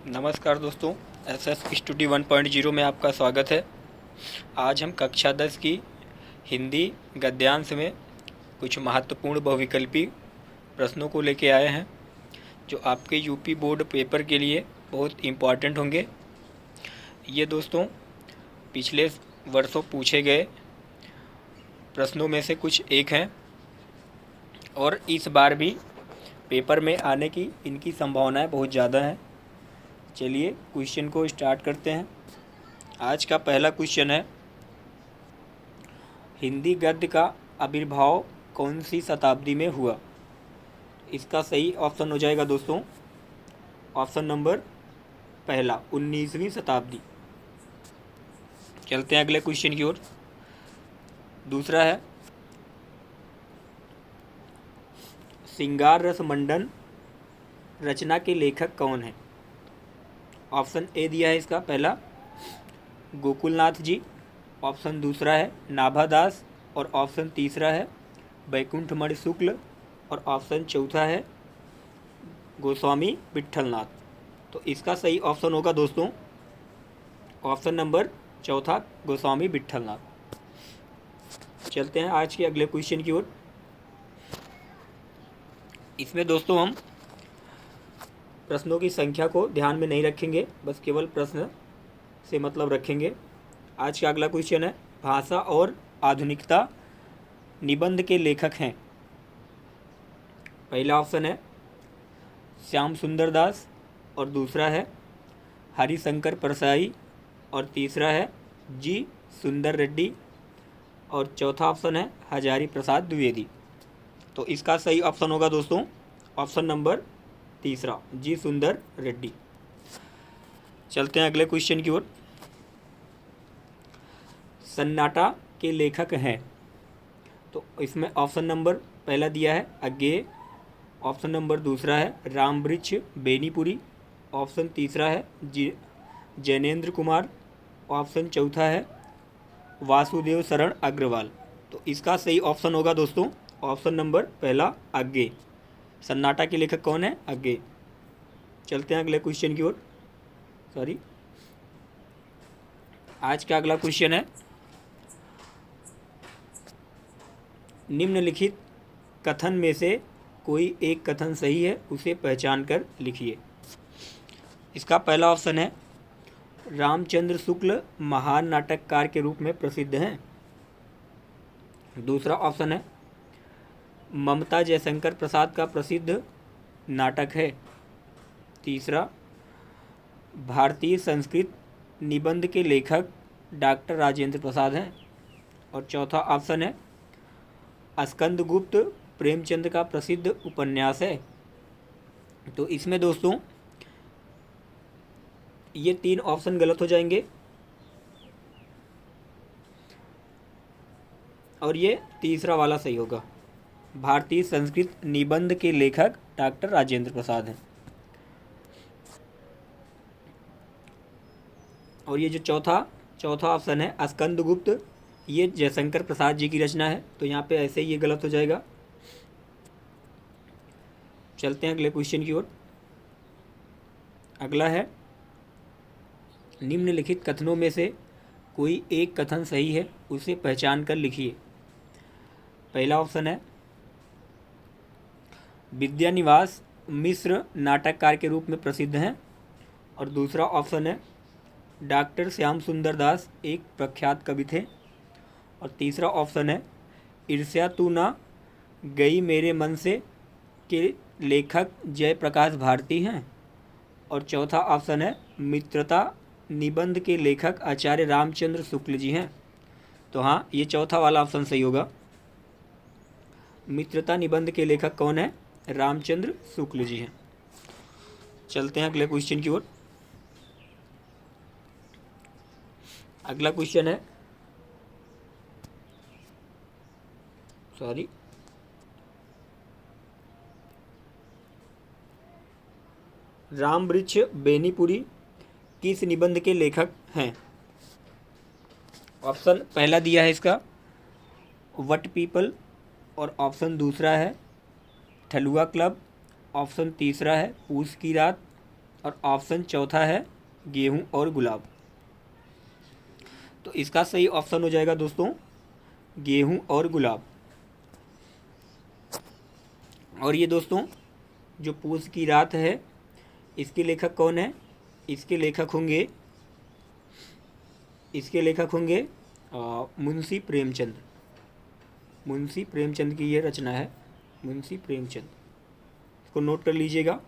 नमस्कार दोस्तों, SS sturdy 1.0 में आपका स्वागत है। आज हम कक्षा 10 की हिंदी गद्यांश में कुछ महत्वपूर्ण बहुविकल्पी प्रश्नों को लेके आए हैं, जो आपके यूपी बोर्ड पेपर के लिए बहुत इम्पॉर्टेंट होंगे। ये दोस्तों पिछले वर्षों पूछे गए प्रश्नों में से कुछ एक हैं और इस बार भी पेपर में आने की इनकी संभावनाएं बहुत ज़्यादा हैं। चलिए क्वेश्चन को स्टार्ट करते हैं। आज का पहला क्वेश्चन है, हिंदी गद्य का आविर्भाव कौन सी शताब्दी में हुआ? इसका सही ऑप्शन हो जाएगा दोस्तों ऑप्शन नंबर पहला 19वीं शताब्दी। चलते हैं अगले क्वेश्चन की ओर। दूसरा है, श्रृंगार रस मंडन रचना के लेखक कौन है? ऑप्शन ए दिया है इसका पहला गोकुलनाथ जी, ऑप्शन दूसरा है नाभादास और ऑप्शन तीसरा है वैकुंठमणि शुक्ल और ऑप्शन चौथा है गोस्वामी विट्ठलनाथ। तो इसका सही ऑप्शन होगा दोस्तों ऑप्शन नंबर चौथा गोस्वामी विट्ठलनाथ। चलते हैं आज के अगले क्वेश्चन की ओर। इसमें दोस्तों हम प्रश्नों की संख्या को ध्यान में नहीं रखेंगे, बस केवल प्रश्न से मतलब रखेंगे। आज का अगला क्वेश्चन है, भाषा और आधुनिकता निबंध के लेखक हैं। पहला ऑप्शन है श्याम सुंदर दास और दूसरा है हरिशंकर परसाई और तीसरा है जी सुंदर रेड्डी और चौथा ऑप्शन है हजारी प्रसाद द्विवेदी। तो इसका सही ऑप्शन होगा दोस्तों ऑप्शन नंबर तीसरा जी सुंदर रेड्डी। चलते हैं अगले क्वेश्चन की ओर। सन्नाटा के लेखक हैं। तो इसमें ऑप्शन नंबर पहला दिया है अज्ञेय, ऑप्शन नंबर दूसरा है रामवृक्ष बेनीपुरी, ऑप्शन तीसरा है जैनेन्द्र कुमार, ऑप्शन चौथा है वासुदेव शरण अग्रवाल। तो इसका सही ऑप्शन होगा दोस्तों ऑप्शन नंबर पहला अज्ञेय। सन्नाटा के लेखक कौन है? अज्ञेय। चलते हैं अगले क्वेश्चन की ओर। आज का अगला क्वेश्चन है, निम्नलिखित कथन में से कोई एक कथन सही है, उसे पहचान कर लिखिए। इसका पहला ऑप्शन है रामचंद्र शुक्ल महान नाटककार के रूप में प्रसिद्ध हैं। दूसरा ऑप्शन है ममता जयशंकर प्रसाद का प्रसिद्ध नाटक है। तीसरा भारतीय संस्कृत निबंध के लेखक डॉक्टर राजेंद्र प्रसाद हैं। और चौथा ऑप्शन है स्कंदगुप्त प्रेमचंद का प्रसिद्ध उपन्यास है। तो इसमें दोस्तों ये तीन ऑप्शन गलत हो जाएंगे और ये तीसरा वाला सही होगा। भारतीय संस्कृत निबंध के लेखक डॉक्टर राजेंद्र प्रसाद हैं। और ये जो चौथा ऑप्शन है स्कंदगुप्त, ये जयशंकर प्रसाद जी की रचना है, तो यहाँ पे ऐसे ही ये गलत हो जाएगा। चलते हैं अगले क्वेश्चन की ओर। अगला है, निम्नलिखित कथनों में से कोई एक कथन सही है, उसे पहचान कर लिखिए। पहला ऑप्शन है विद्यानिवास मिश्र नाटककार के रूप में प्रसिद्ध हैं। और दूसरा ऑप्शन है डॉक्टर श्याम सुंदर दास एक प्रख्यात कवि थे। और तीसरा ऑप्शन है ईर्ष्या तू ना गई मेरे मन से के लेखक जयप्रकाश भारती हैं। और चौथा ऑप्शन है मित्रता निबंध के लेखक आचार्य रामचंद्र शुक्ल जी हैं। तो हाँ, ये चौथा वाला ऑप्शन सही होगा। मित्रता निबंध के लेखक कौन है? रामचंद्र शुक्ल जी हैं। चलते हैं अगले क्वेश्चन की ओर। अगला क्वेश्चन है रामवृक्ष बेनीपुरी किस निबंध के लेखक हैं? ऑप्शन पहला दिया है इसका वट पीपल और ऑप्शन दूसरा है ठलुआ क्लब, ऑप्शन तीसरा है पूस की रात और ऑप्शन चौथा है गेहूं और गुलाब। तो इसका सही ऑप्शन हो जाएगा दोस्तों गेहूं और गुलाब। और ये दोस्तों जो पूस की रात है इसके लेखक कौन है? इसके लेखक होंगे मुंशी प्रेमचंद। मुंशी प्रेमचंद की ये रचना है, मुंशी प्रेमचंद। इसको नोट कर लीजिएगा।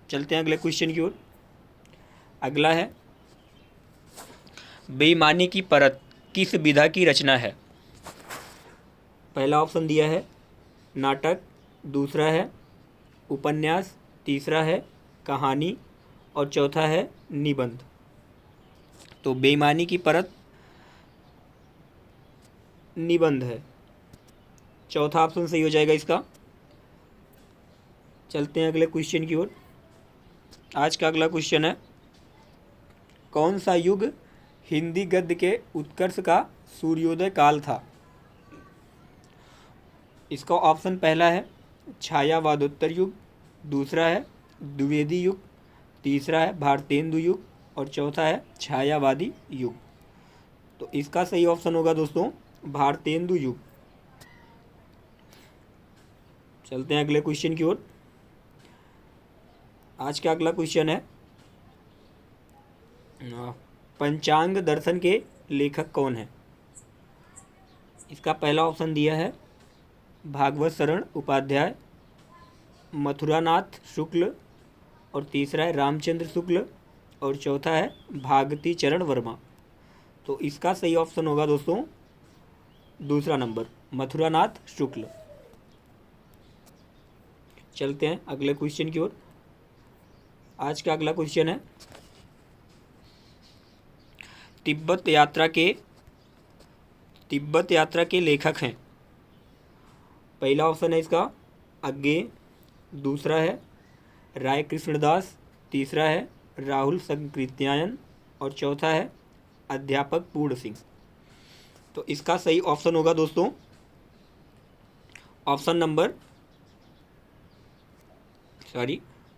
चलते हैं अगले क्वेश्चन की ओर। अगला है बेईमानी की परत किस विधा की रचना है? पहला ऑप्शन दिया है नाटक, दूसरा है उपन्यास, तीसरा है कहानी और चौथा है निबंध। तो बेईमानी की परत निबंध है, चौथा ऑप्शन सही हो जाएगा इसका। चलते हैं अगले क्वेश्चन की ओर। आज का अगला क्वेश्चन है कौन सा युग हिंदी गद्य के उत्कर्ष का सूर्योदय काल था? इसका ऑप्शन पहला है छायावादोत्तर युग, दूसरा है द्विवेदी युग, तीसरा है भारतेंदु युग और चौथा है छायावादी युग। तो इसका सही ऑप्शन होगा दोस्तों भारतेंदु युग। चलते हैं अगले क्वेश्चन की ओर। आज का अगला क्वेश्चन है पंचांग दर्शन के लेखक कौन है? इसका पहला ऑप्शन दिया है भागवत शरण उपाध्याय, मथुरानाथ शुक्ल और तीसरा है रामचंद्र शुक्ल और चौथा है भागती चरण वर्मा। तो इसका सही ऑप्शन होगा दोस्तों दूसरा नंबर मथुरानाथ शुक्ल। चलते हैं अगले क्वेश्चन की ओर। आज का अगला क्वेश्चन है तिब्बत यात्रा के लेखक हैं। पहला ऑप्शन है इसका अज्ञे, दूसरा है राय कृष्णदास, तीसरा है राहुल संकृत्यायन और चौथा है अध्यापक पूर्ण सिंह। तो इसका सही ऑप्शन होगा दोस्तों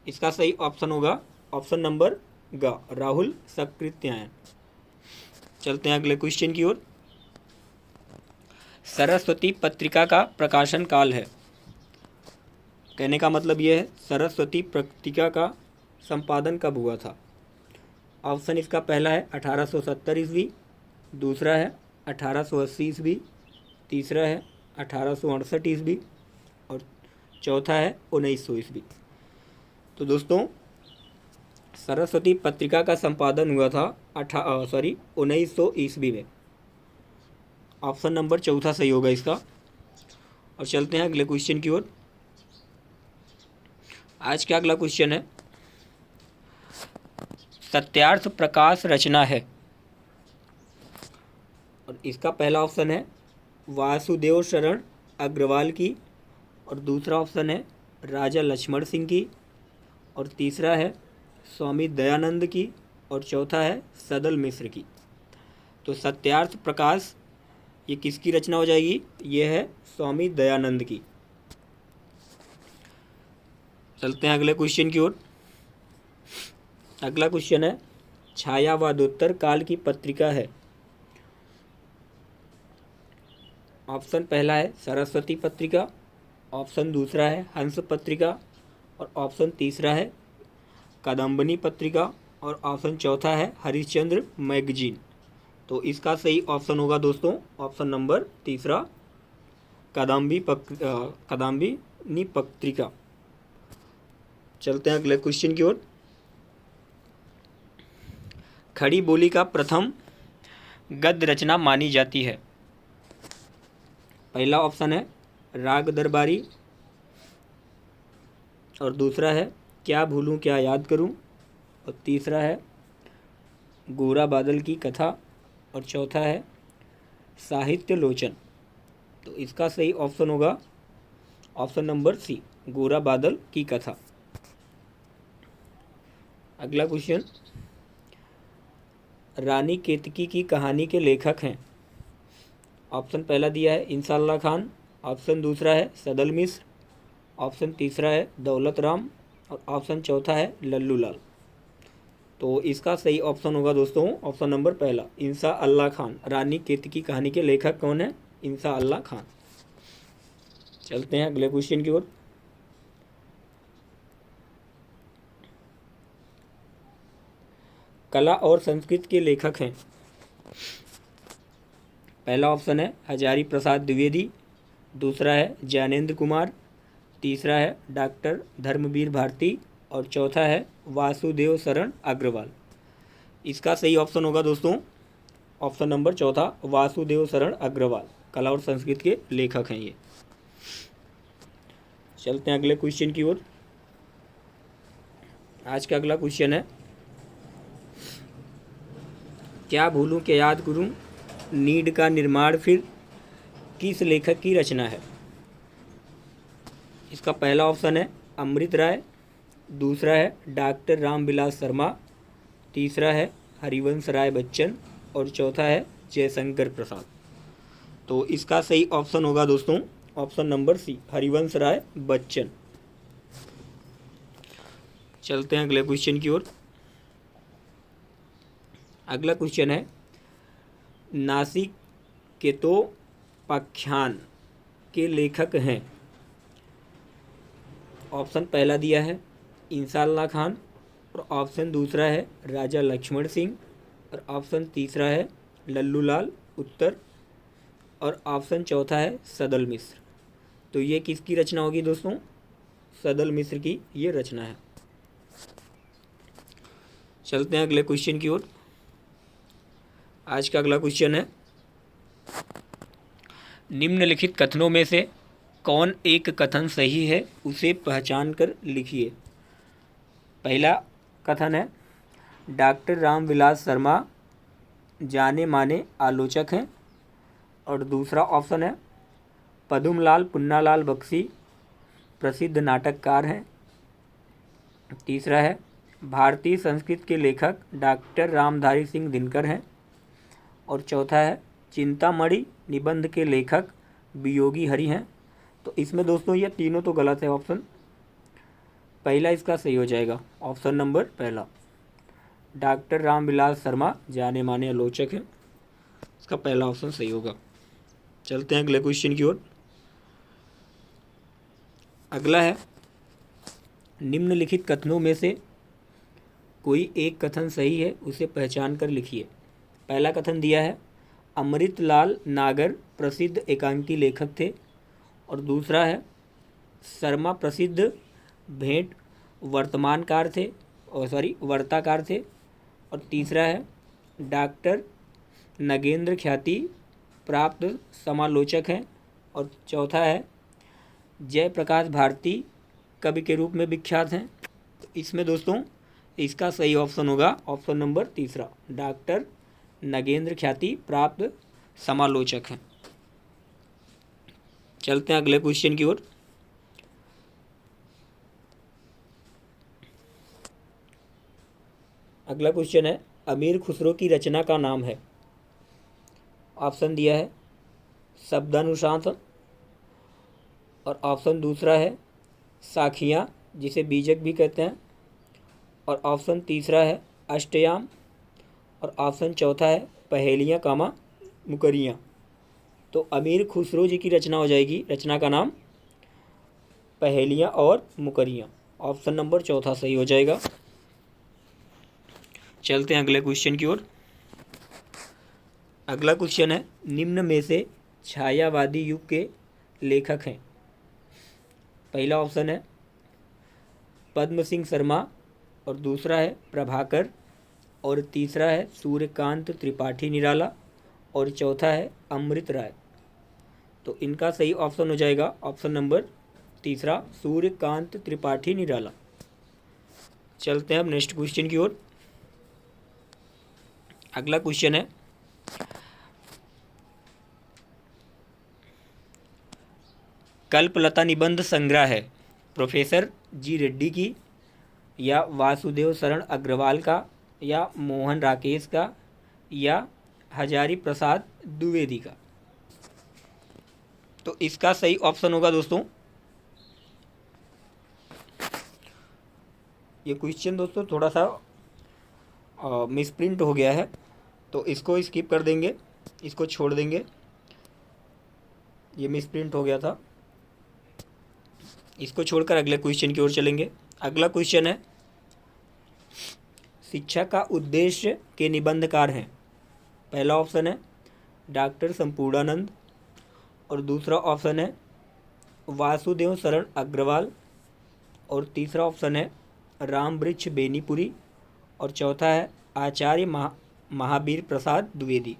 इसका सही ऑप्शन होगा ऑप्शन नंबर ग राहुल संकृत्यायन। चलते हैं अगले क्वेश्चन की ओर। सरस्वती पत्रिका का प्रकाशन काल है। कहने का मतलब यह है सरस्वती पत्रिका का संपादन कब हुआ था? ऑप्शन इसका पहला है 1870 ईस्वी, दूसरा है 1880 ईस्वी, तीसरा है 1868 ईस्वी और चौथा है 1900 ईस्वी। तो दोस्तों सरस्वती पत्रिका का संपादन हुआ था 1900 ईस्वी में। ऑप्शन नंबर चौथा सही होगा इसका। और चलते हैं अगले क्वेश्चन की ओर। आज का अगला क्वेश्चन है सत्यार्थ प्रकाश रचना है और इसका पहला ऑप्शन है वासुदेव शरण अग्रवाल की और दूसरा ऑप्शन है राजा लक्ष्मण सिंह की और तीसरा है स्वामी दयानंद की और चौथा है सदल मिश्र की। तो सत्यार्थ प्रकाश ये किसकी रचना हो जाएगी? ये है स्वामी दयानंद की। चलते हैं अगले क्वेश्चन की ओर। अगला क्वेश्चन है छायावादोत्तर काल की पत्रिका है। ऑप्शन पहला है सरस्वती पत्रिका, ऑप्शन दूसरा है हंस पत्रिका और ऑप्शन तीसरा है कादम्बनी पत्रिका और ऑप्शन चौथा है हरिश्चंद्र मैगजीन। तो इसका सही ऑप्शन होगा दोस्तों ऑप्शन नंबर तीसरा कादम्बनी पत्रिका। चलते हैं अगले क्वेश्चन की ओर। खड़ी बोली का प्रथम गद्य रचना मानी जाती है। पहला ऑप्शन है राग दरबारी और दूसरा है क्या भूलूं क्या याद करूं और तीसरा है गोरा बादल की कथा और चौथा है साहित्य लोचन। तो इसका सही ऑप्शन होगा ऑप्शन नंबर सी गोरा बादल की कथा। अगला क्वेश्चन रानी केतकी की कहानी के लेखक हैं। ऑप्शन पहला दिया है इंसाल्लाह खान, ऑप्शन दूसरा है सदल मिश्र, ऑप्शन तीसरा है दौलत राम और ऑप्शन चौथा है लल्लू लाल। तो इसका सही ऑप्शन होगा दोस्तों ऑप्शन नंबर पहला, इंसा अल्लाह खान। रानी केतकी कहानी के लेखक कौन है? इंसा अल्लाह खान। चलते हैं अगले क्वेश्चन की ओर। कला और संस्कृत के लेखक हैं। पहला ऑप्शन है हजारी प्रसाद द्विवेदी, दूसरा है ज्ञानेंद्र कुमार, तीसरा है डॉक्टर धर्मवीर भारती और चौथा है वासुदेव शरण अग्रवाल। इसका सही ऑप्शन होगा दोस्तों ऑप्शन नंबर चौथा, वासुदेव शरण अग्रवाल। कला और संस्कृत के लेखक हैं ये। चलते हैं अगले क्वेश्चन की ओर। आज का अगला क्वेश्चन है, क्या भूलूं क्या याद करूं नीड का निर्माण फिर किस लेखक की रचना है? इसका पहला ऑप्शन है अमृत राय, दूसरा है डॉक्टर रामविलास शर्मा, तीसरा है हरिवंश राय बच्चन और चौथा है जयशंकर प्रसाद। तो इसका सही ऑप्शन होगा दोस्तों option number C, Harivansh Rai Bachchan. चलते हैं अगले क्वेश्चन की ओर। अगला क्वेश्चन है, नासिक केतोपाख्यान के लेखक हैं। ऑप्शन पहला दिया है इंसा अल्लाह खान और ऑप्शन दूसरा है राजा लक्ष्मण सिंह और ऑप्शन तीसरा है लल्लू लाल उत्तर और ऑप्शन चौथा है सदल मिश्र। तो ये किसकी रचना होगी दोस्तों? सदल मिश्र की ये रचना है। चलते हैं अगले क्वेश्चन की ओर। आज का अगला क्वेश्चन है, निम्नलिखित कथनों में से कौन एक कथन सही है उसे पहचान कर लिखिए। पहला कथन है डॉक्टर रामविलास शर्मा जाने माने आलोचक हैं और दूसरा ऑप्शन है पद्मलाल पुन्नालाल बख्शी प्रसिद्ध नाटककार हैं, तीसरा है भारतीय संस्कृत के लेखक डॉक्टर रामधारी सिंह दिनकर हैं और चौथा है चिंतामणि निबंध के लेखक वियोगी हरि हैं। तो इसमें दोस्तों ये तीनों तो गलत है। ऑप्शन पहला इसका सही हो जाएगा, ऑप्शन नंबर पहला, डॉक्टर रामविलास शर्मा जाने माने आलोचक हैं, इसका पहला ऑप्शन सही होगा। चलते हैं अगले क्वेश्चन की ओर। अगला है, निम्नलिखित कथनों में से कोई एक कथन सही है उसे पहचान कर लिखिए। पहला कथन दिया है अमृतलाल नागर प्रसिद्ध एकांकी लेखक थे और दूसरा है शर्मा प्रसिद्ध भेंट वर्तमानकार थे वार्ताकार थे और तीसरा है डॉक्टर नगेंद्र ख्याति प्राप्त समालोचक हैं और चौथा है जयप्रकाश भारती कवि के रूप में विख्यात हैं। तो इसमें दोस्तों इसका सही ऑप्शन होगा ऑप्शन नंबर तीसरा, डॉक्टर नगेंद्र ख्याति प्राप्त समालोचक हैं। चलते हैं अगले क्वेश्चन की ओर। अगला क्वेश्चन है, अमीर खुसरो की रचना का नाम है। ऑप्शन दिया है शब्दानुशासन और ऑप्शन दूसरा है साखियाँ जिसे बीजक भी कहते हैं और ऑप्शन तीसरा है अष्टयाम और ऑप्शन चौथा है पहेलियाँ कामा मुकरियाँ। तो अमीर खुसरो जी की रचना हो जाएगी, रचना का नाम पहेलियाँ और मुकरियाँ। ऑप्शन नंबर चौथा सही हो जाएगा। चलते हैं अगले क्वेश्चन की ओर। अगला क्वेश्चन है, निम्न में से छायावादी युग के लेखक हैं। पहला ऑप्शन है पद्म सिंह शर्मा और दूसरा है प्रभाकर और तीसरा है सूर्यकांत त्रिपाठी निराला और चौथा है अमृत राय। तो इनका सही ऑप्शन हो जाएगा ऑप्शन नंबर तीसरा, सूर्यकांत त्रिपाठी निराला। चलते हैं अब नेक्स्ट क्वेश्चन की ओर। अगला क्वेश्चन है, कल्पलता निबंध संग्रह है प्रोफेसर जी रेड्डी की या वासुदेव शरण अग्रवाल का या मोहन राकेश का या हजारी प्रसाद द्विवेदी का। तो इसका सही ऑप्शन होगा दोस्तों ये क्वेश्चन दोस्तों थोड़ा सा मिसप्रिंट हो गया है, तो इसको स्किप कर देंगे, इसको छोड़ देंगे। ये मिसप्रिंट हो गया था, इसको छोड़कर अगले क्वेश्चन की ओर चलेंगे। अगला क्वेश्चन है, शिक्षा का उद्देश्य के निबंधकार हैं। पहला ऑप्शन है डॉक्टर संपूर्णानंद, और दूसरा ऑप्शन है वासुदेव शरण अग्रवाल, और तीसरा ऑप्शन है राम वृक्ष बेनीपुरी, और चौथा है आचार्य महावीर प्रसाद द्विवेदी।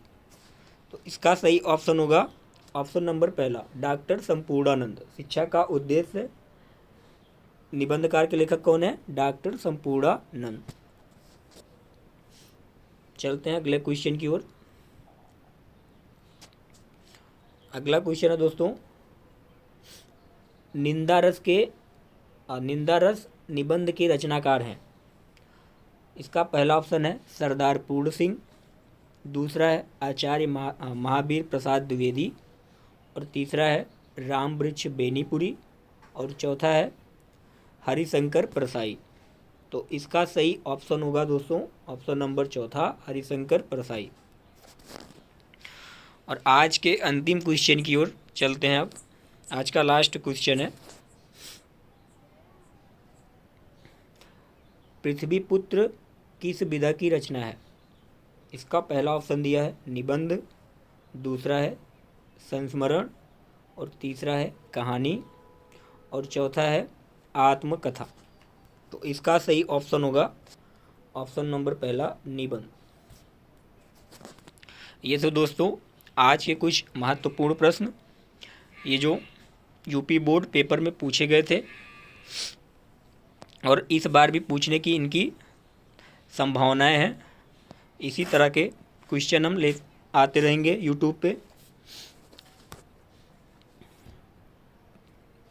तो इसका सही ऑप्शन होगा ऑप्शन नंबर पहला, डॉक्टर संपूर्णानंद। शिक्षा का उद्देश्य निबंधकार के लेखक कौन है? डॉक्टर संपूर्णानंद। चलते हैं अगले क्वेश्चन की ओर। अगला क्वेश्चन है दोस्तों, निंदा रस निबंध के रचनाकार हैं। इसका पहला ऑप्शन है सरदार पूर्ण सिंह, दूसरा है आचार्य महावीर प्रसाद द्विवेदी, और तीसरा है राम वृक्ष बेनीपुरी, और चौथा है हरिशंकर परसाई। तो इसका सही ऑप्शन होगा दोस्तों ऑप्शन नंबर चौथा, हरिशंकर परसाई। और आज के अंतिम क्वेश्चन की ओर चलते हैं। अब आज का लास्ट क्वेश्चन है, पृथ्वीपुत्र किस विधा की रचना है? इसका पहला ऑप्शन दिया है निबंध, दूसरा है संस्मरण, और तीसरा है कहानी, और चौथा है आत्मकथा। तो इसका सही ऑप्शन होगा ऑप्शन नंबर पहला, निबंध। ये तो दोस्तों आज के कुछ महत्वपूर्ण प्रश्न, ये जो यूपी बोर्ड पेपर में पूछे गए थे, और इस बार भी पूछने की इनकी संभावनाएं हैं। इसी तरह के क्वेश्चन हम ले आते रहेंगे यूट्यूब पे।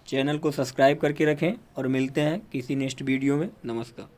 चैनल को सब्सक्राइब करके रखें, और मिलते हैं किसी नेक्स्ट वीडियो में। नमस्कार।